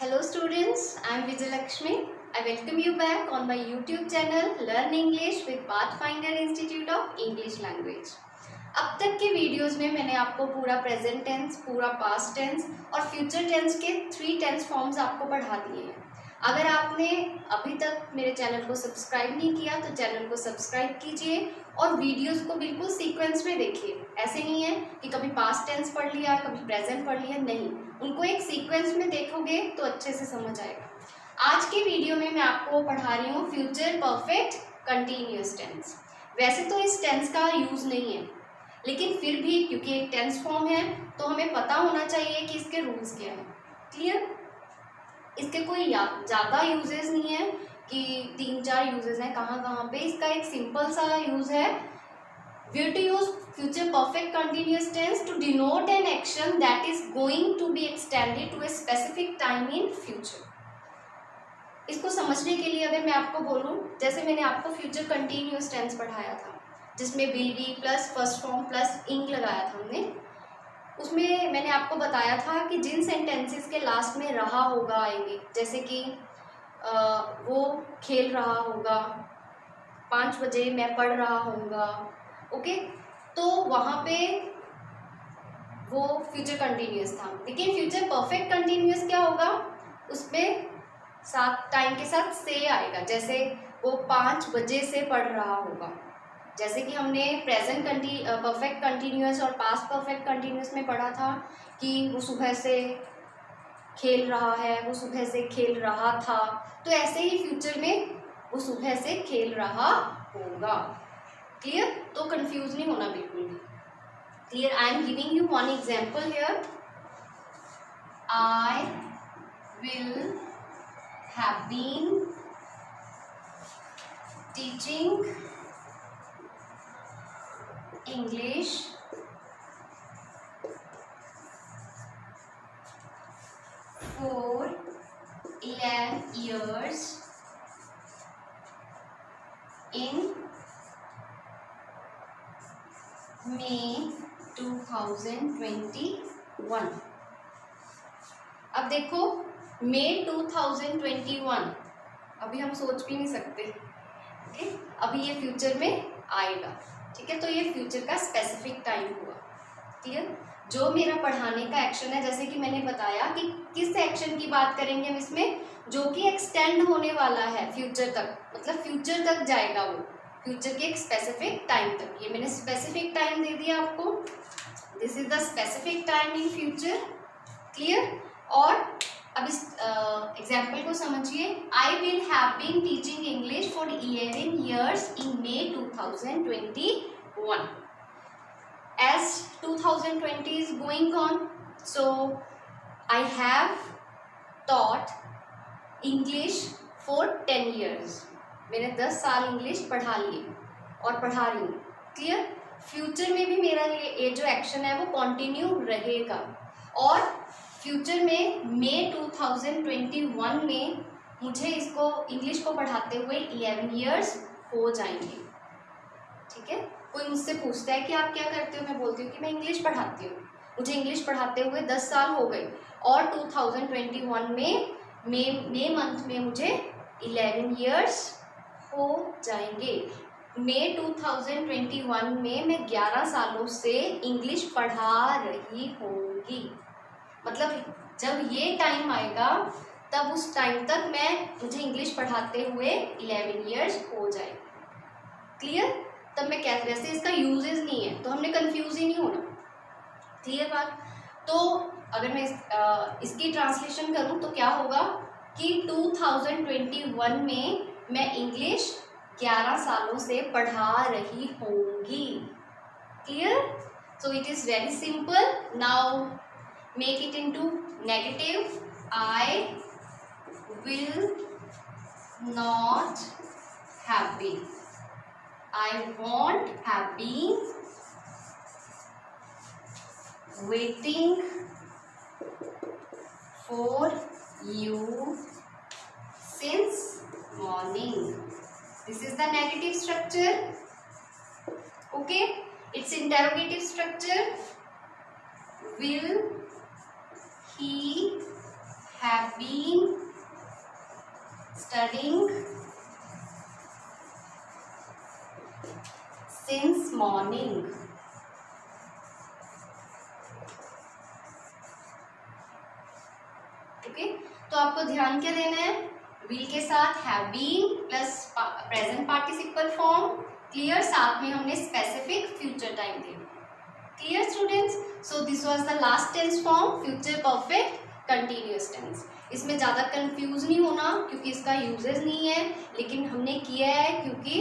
Hello students, I am Vijayalakshmi. I welcome you back on my YouTube channel Learn English with Pathfinder Institute of English Language. अब तक के videos में मैंने आपको पूरा present tense, पूरा पास्ट टेंस और फ्यूचर टेंस के 3 टेंस फॉर्म्स आपको पढ़ा दिए हैं। अगर आपने अभी तक मेरे चैनल को सब्सक्राइब नहीं किया तो चैनल को सब्सक्राइब कीजिए और वीडियोस को बिल्कुल सीक्वेंस में देखिए। ऐसे नहीं है कि कभी पास्ट टेंस पढ़ लिया, कभी प्रेजेंट पढ़ लिया, नहीं, उनको एक सीक्वेंस में देखोगे तो अच्छे से समझ आएगा। आज के वीडियो में मैं आपको पढ़ा रही हूँ फ्यूचर परफेक्ट कंटिन्यूअस टेंस। वैसे तो इस टेंस का यूज़ नहीं है, लेकिन फिर भी क्योंकि एक टेंस फॉर्म है तो हमें पता होना चाहिए कि इसके रूल्स क्या हैं। क्लियर? इसके कोई ज़्यादा यूजेस नहीं है कि 3-4 यूजेस हैं कहाँ पे। इसका एक सिंपल सा यूज़ है, we to use future perfect continuous tense to denote an action that is going to be extended to a specific time in future. इसको समझने के लिए अगर मैं आपको बोलूँ, जैसे मैंने आपको फ्यूचर कंटिन्यूअस टेंस पढ़ाया था जिसमें will be plus first form plus इंग लगाया था हमने, उसमें मैंने आपको बताया था कि जिन सेंटेंसेस के लास्ट में रहा होगा आएंगे, जैसे कि वो खेल रहा होगा, 5 बजे मैं पढ़ रहा होऊंगा, ओके, तो वहाँ पे वो फ्यूचर कंटिन्यूअस था। लेकिन फ्यूचर परफेक्ट कंटिन्यूअस क्या होगा, उसमें साथ टाइम के साथ से आएगा। जैसे वो 5 बजे से पढ़ रहा होगा, जैसे कि हमने प्रेजेंट परफेक्ट कंटिन्यूअस और पास्ट परफेक्ट कंटिन्यूअस में पढ़ा था कि वो सुबह से खेल रहा है, वो सुबह से खेल रहा था, तो ऐसे ही फ्यूचर में वो सुबह से खेल रहा होगा। क्लियर? तो कंफ्यूज नहीं होना बिल्कुल भी। Clear? I am giving you one example here. I will have been teaching English for 11 years in May 2021। अब देखो, May 2021 अभी हम सोच भी नहीं सकते, ओके, अभी ये फ्यूचर में आएगा। ठीक है, तो ये फ्यूचर का स्पेसिफिक टाइम हुआ। क्लियर? जो मेरा पढ़ाने का एक्शन है, जैसे कि मैंने बताया कि किस एक्शन की बात करेंगे हम इसमें, जो कि एक्सटेंड होने वाला है फ्यूचर तक, मतलब फ्यूचर तक जाएगा वो, फ्यूचर के एक स्पेसिफिक टाइम तक। ये मैंने स्पेसिफिक टाइम दे दिया आपको, this is the specific time in future. Clear? और अब इस एग्जाम्पल को समझिए। I will have been teaching English for 11 years in May 2021. As 2020 is going on, so I have taught English for 10 years. मैंने 10 साल इंग्लिश पढ़ा लिए और पढ़ा रही हूँ। क्लियर? फ्यूचर में भी मेरा ये जो एक्शन है वो कंटिन्यू रहेगा और फ्यूचर में मई 2021 में मुझे इसको इंग्लिश को पढ़ाते हुए 11 years हो जाएंगे। ठीक है? कोई मुझसे पूछता है कि आप क्या करते हो, मैं बोलती हूँ कि मैं इंग्लिश पढ़ाती हूँ। मुझे इंग्लिश पढ़ाते हुए 10 साल हो गए और 2021 में मई मंथ में मुझे 11 years हो जाएंगे। मई 2021 में मैं 11 सालों से इंग्लिश पढ़ा रही होंगी। मतलब जब ये टाइम आएगा तब उस टाइम तक मुझे इंग्लिश पढ़ाते हुए 11 years हो जाएगा। क्लियर? तब मैं कैसे, वैसे इसका यूजेस नहीं है तो हमने कंफ्यूज ही नहीं होना। क्लियर बात? तो अगर मैं इसकी ट्रांसलेशन करूं तो क्या होगा कि 2021 में मैं इंग्लिश 11 सालों से पढ़ा रही होंगी। Clear? So it is very simple. Now make it into negative. I will not have been. I won't have been waiting for you since morning. This is the negative structure. Okay, it's interrogative structure. Will he have been studying since morning. Okay, तो आपको ध्यान क्या देना है, will के साथ have been plus present participle form, clear, साथ में हमने स्पेसिफिक फ्यूचर टाइम दिया। Clear students? So this was the last tense form, future perfect continuous tense. इसमें ज़्यादा कंफ्यूज नहीं होना क्योंकि इसका यूजेस नहीं है, लेकिन हमने किया है क्योंकि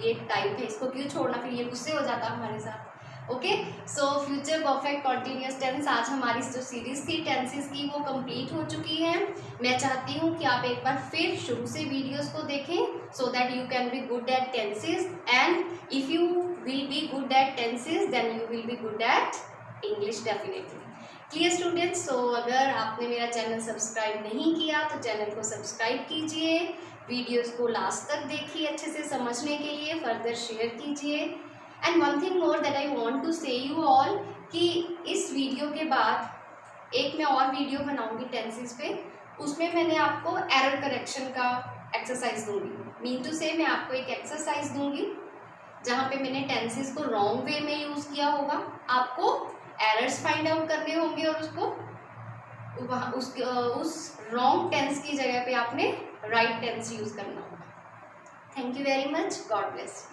ये टाइप है, इसको क्यों छोड़ना, फिर ये गुस्से हो जाता हमारे साथ। Okay, so future perfect continuous tense, आज हमारी जो सीरीज थी टेंसेस की वो कंप्लीट हो चुकी है। मैं चाहती हूँ कि आप एक बार फिर शुरू से वीडियोस को देखें so that you can be good at tenses, and if you will be good at tenses then you will be good at English definitely. Clear students? So अगर आपने मेरा चैनल सब्सक्राइब नहीं किया तो चैनल को subscribe कीजिए, videos को last तक देखिए अच्छे से समझने के लिए, फर्दर शेयर कीजिए। And one thing more that I want to say you all कि इस वीडियो के बाद एक मैं और वीडियो बनाऊंगी टेंसेस पे, उसमें मैंने आपको एरर करेक्शन का एक्सरसाइज दूंगी। मीन टू से मैं आपको एक एक्सरसाइज दूंगी जहाँ पे मैंने टेंसेस को रॉन्ग वे में यूज़ किया होगा, आपको एरर्स फाइंड आउट करने होंगे और उसको वहाँ उस रॉन्ग टेंस की जगह पे आपने राइट टेंस यूज़ करना होगा। Thank you very much, God bless.